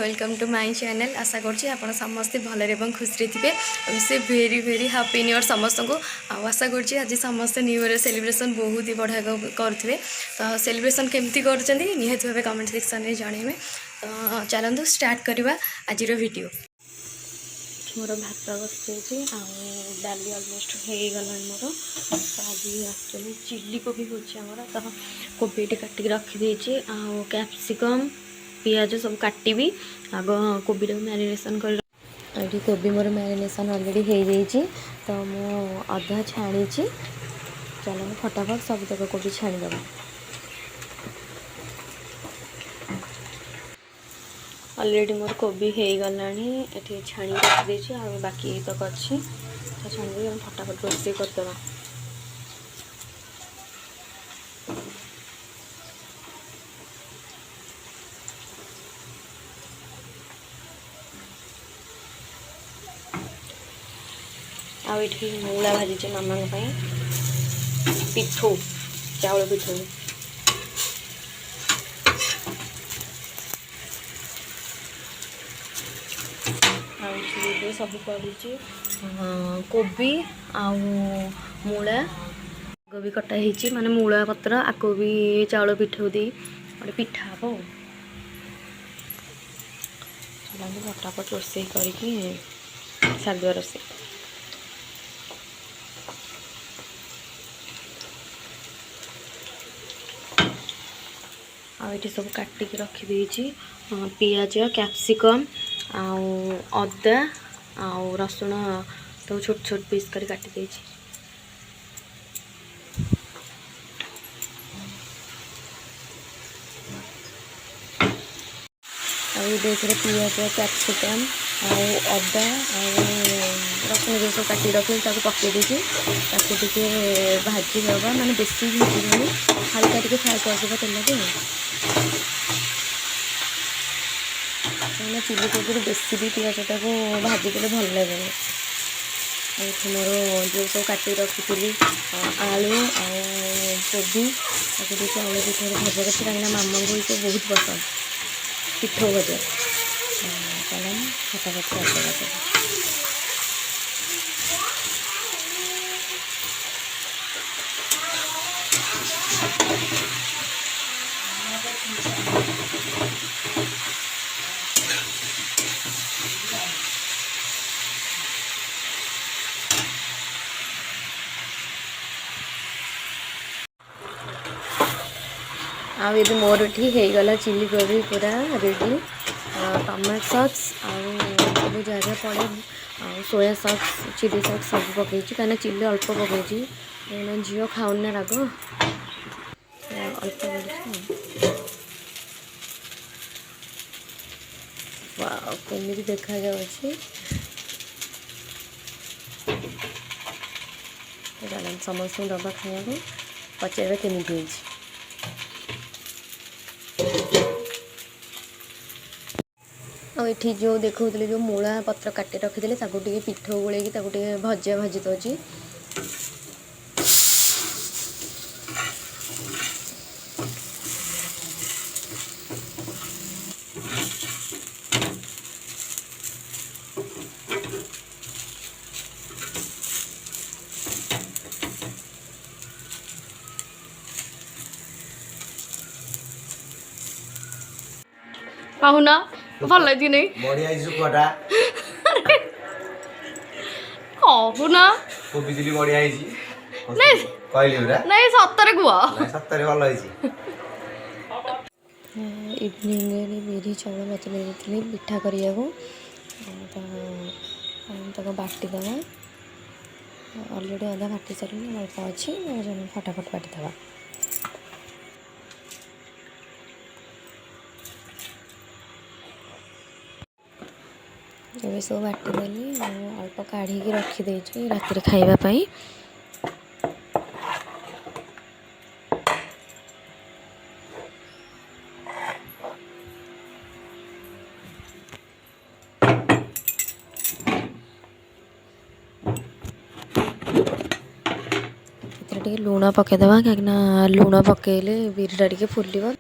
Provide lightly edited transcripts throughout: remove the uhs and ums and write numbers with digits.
Welcome to my channel. आशा करछि आपण समस्ते भलरे एवं खुशी थे। से very very happy new year समस्त को। आशा करछि आज समस्त न्यू ईयर सेलिब्रेशन बहुत ही बढ़िया करुवे। तो सेलिब्रेशन केमती कर निहत भाव कमेंट सेक्शन में जनइबे। तो चलतु स्टार्ट करवा आज वीडियो। मोर भात बसई डाली अलमोस्ट हो गला मोर। तो आज एक्चुअली चिल्ली कोबी होमर। तो कोबी काटिक रखिदे कैप्सिकम पियाज सब काटि आग कोबी मैरिनेशन कर कोबी मोर मैरिनेशन अलरेडी हो जाइए। तो मु अधा छाणी चलो फटाफट सब तक कोबी छाणीदे। अलरेडी मोर कोबी हो गला ये छाणी रखिदे आ बाकी तक अच्छी तो छाणी फटाफट रोषे करदे। आठी मूला भाजी मामा पिठू चाउल पिठू सब कर कोबी मूला भी कटा माने मूला पत्र आको भी चाउल पिठू दे पिठा हम फटाफट रोषे करके सारद रोषे। आठी सब काटिक रखिदे पियाज कैप्सिकम अदा आ रसुण तो छोट छोट पीस कर काटी पियाज कैप्सिकम अदा रसुण जो सब काटी रखी पकई दी भाजी दबा माने बेसी भाजी हल्का टे फ्राए कर तेल चिल्ली कोबी बेसी भी पियाजटा को भाजी देते भल लगे। मोर जो सब काटी रखी आलू कोबी चाउल पिठा भजा कर कहीं मामा को बहुत पसंद पिठो भजा। चलो फटाफट ये मोर ये होगला चिल्ली कोबी पूरा रेडी। टमाटो सॉस सब जगह पड़े सोया सॉस चिली सॉस सब पकई कहीं चिल्ली अल्प पकई झील खाऊना राग अल्प केमी देखा जाऊँगी समस्त दबा खाया पचार केमी हो। ये जो देखते जो मूला पत्र काटी रखी पिठो गोल भजा भाजी दौर पाहुना भल लगी नहीं बढ़िया इजु कोटा कहूना को बिजली बढ़िया हिजी नहीं कहली हमरा नहीं सत्तरे गुआ नहीं सत्तरे भल हिजी। इवनिंग रे बिरी चावल बतले देथली पिठा करिया को तो बाटी दवा ऑलरेडी आधा बाटी सारी अल्प अच्छी फटाफट बाटी दवा। ये सब बाटीदेली अल्प काढ़ी रखीदे राति खावाई। लुण पकईदे कहीं लुण पकईले बिरीटा टे फुल।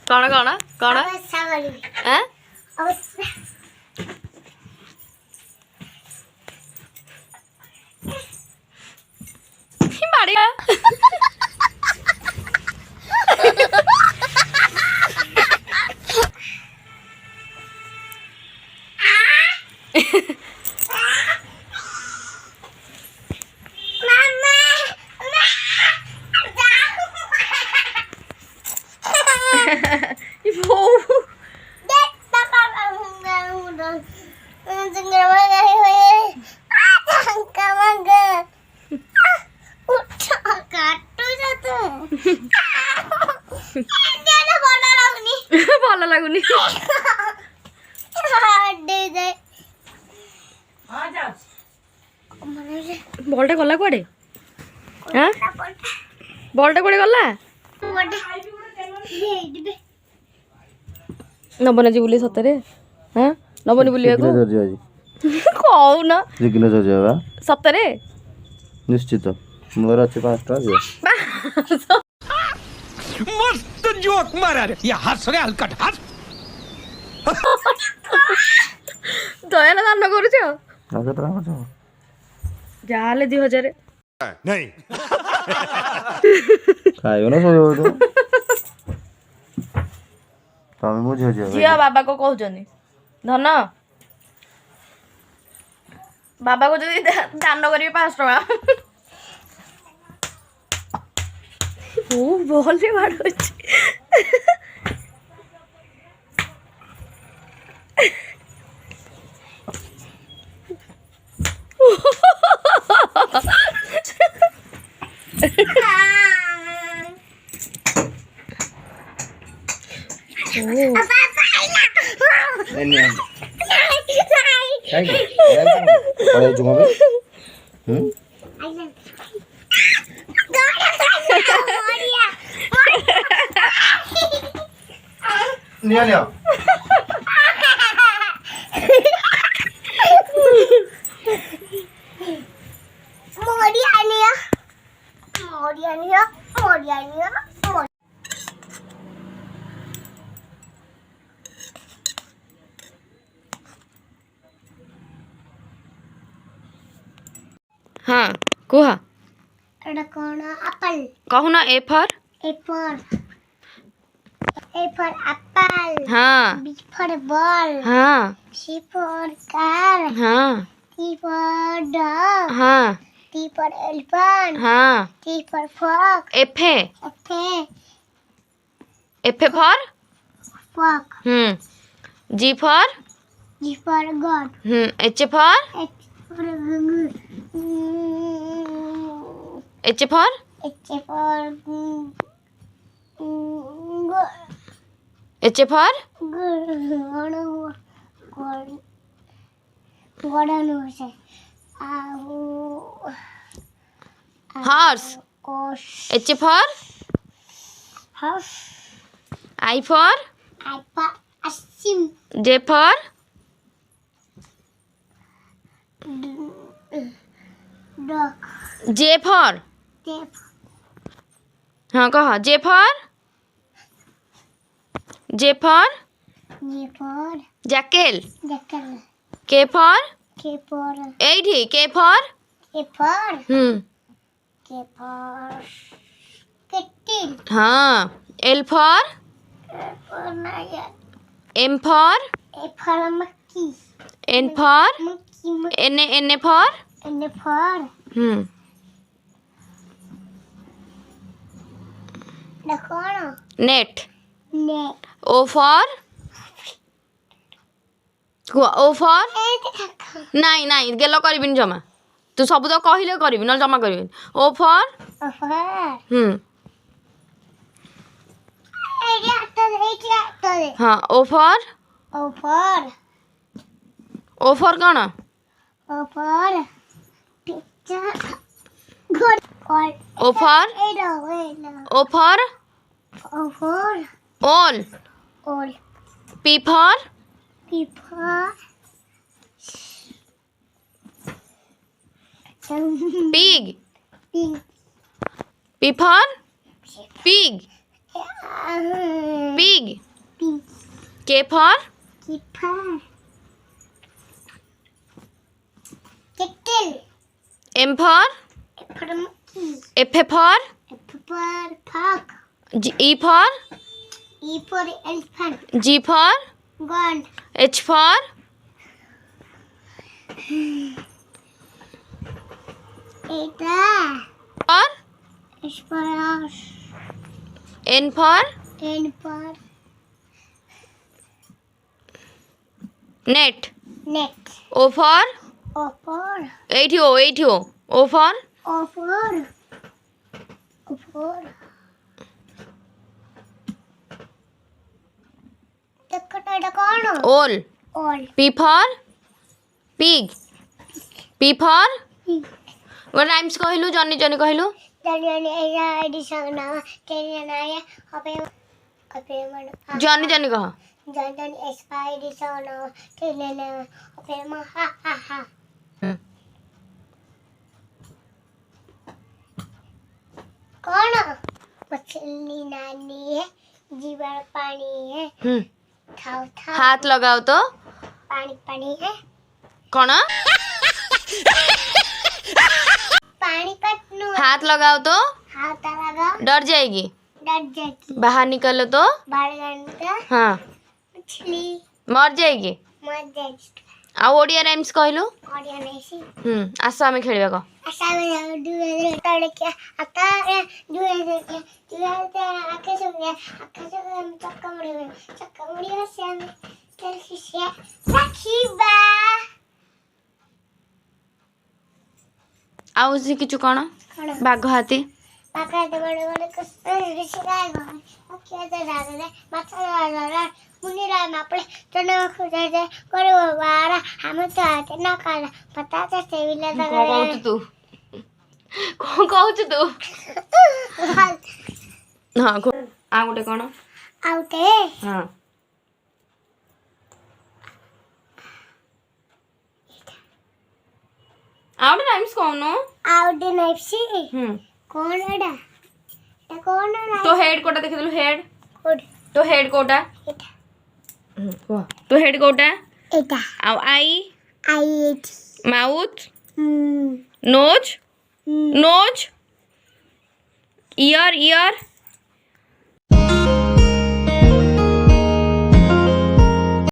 कौन कौन कौन हैं बढ़िया ଭଲ ଲାଗୁନି ବଲଟା ଗଲା କୁଆଡେ ହାଁ ବଲଟା କୁଆଡେ ଗଲା ନବନି ଆଜି ବୁଲି ସତରେ ହାଁ ନବନି ବୁଲିବାକୁ କହୁନ ସତରେ ନିଶ୍ଚିତ ମୋର ଅଛି 5 ଟଙ୍କା मस्त जोक मारा रे ये हंस रे हलकट हंस ଦୟାଲ ଦାନ କରୁଛ ଆଉ କେତେ ଟଙ୍କା ଅଛି ଯାହାହେଲେ 2000 नहीं ଖାଇବ ନା ଶୋଇବ ତୁ ତମେ ମୋ ଝିଅ ଝିଅ ବାବା କୁ କହୁଛନ୍ତି ଧନ ବାବା କୁ ଯଦି ଦାନ କରିବେ 5 ଟଙ୍କା ଓ ଭଲେ ବାଡୁଛି ନିଅ ନିଅ हाँ कुह apple कहूना A for A for apple, हाँ B for ball, हाँ C for car, हाँ D for dog, हाँ T for elephant, हाँ T for frog, एफ है F for frog G for G for God, H for H for mm, H for H for H for horse H for I for J for J for हाँ कह J for jackal K for एठी K for हाँ L for M for N for N for net O for O for नाई नाई गेल करबिन जमा तू सब तो कहले करबि न जमा करबिन ओ फॉर हाँ ओ फॉर कौन O for all P for pig P for pig Pig. K for Keeper. Kettle. M for For monkey. F for For frog. E for E for elephant. G for Gun. H for Eta. or H for horse. N for N for net. net. O for O for O for O for O for এটা কোন all. all P for pig. P for what rhymes କହିଲୁ Jonny Jonny କହିଲୁ জানি এরা addition না টেনে না হবে হবে মানে ଜନି ଜନି କହ জানি এসপাই এডিশন না টেনে না হবে মা হা হা হা कौन मछली नानी है जीवन पानी है थाव थाव हाथ लगाओ तो पानी पानी है कौन पानी पटनू हाथ लगाओ तो हाथ लगा डर जाएगी डर जाती बाहर निकलो तो बाल घंटा हाँ मछली मर जाएगी मर जाएगी आ ओडिया राइम्स कहलु और या नहीं सी आस आम खेलिबा को आशा में दुए तड़के आता दुए आके सो गया चक्का मुड़ी में से हम चल खिसिया राखीबा आउ से किछु कोन कौन बाघ हाथी पाका दे बड़े बड़े कसर रिसिराय गो ओके दे राले माथा राला मुनिरा में अपने चना खुदा दे करे वारा हम तो आते ना काला पता तो सेविला को कहू तू को कहू तू हां को आ गोटे कोन आउटे हां आउट राइम्स कौन आउटे नाइसी कौन एडा ए कौन ना तो हेड कोटा देखे देलु हेड कोड तो हेड कोटा एटा तो हेड कोटा एटा आउ आई आईट mouth nose nose ear year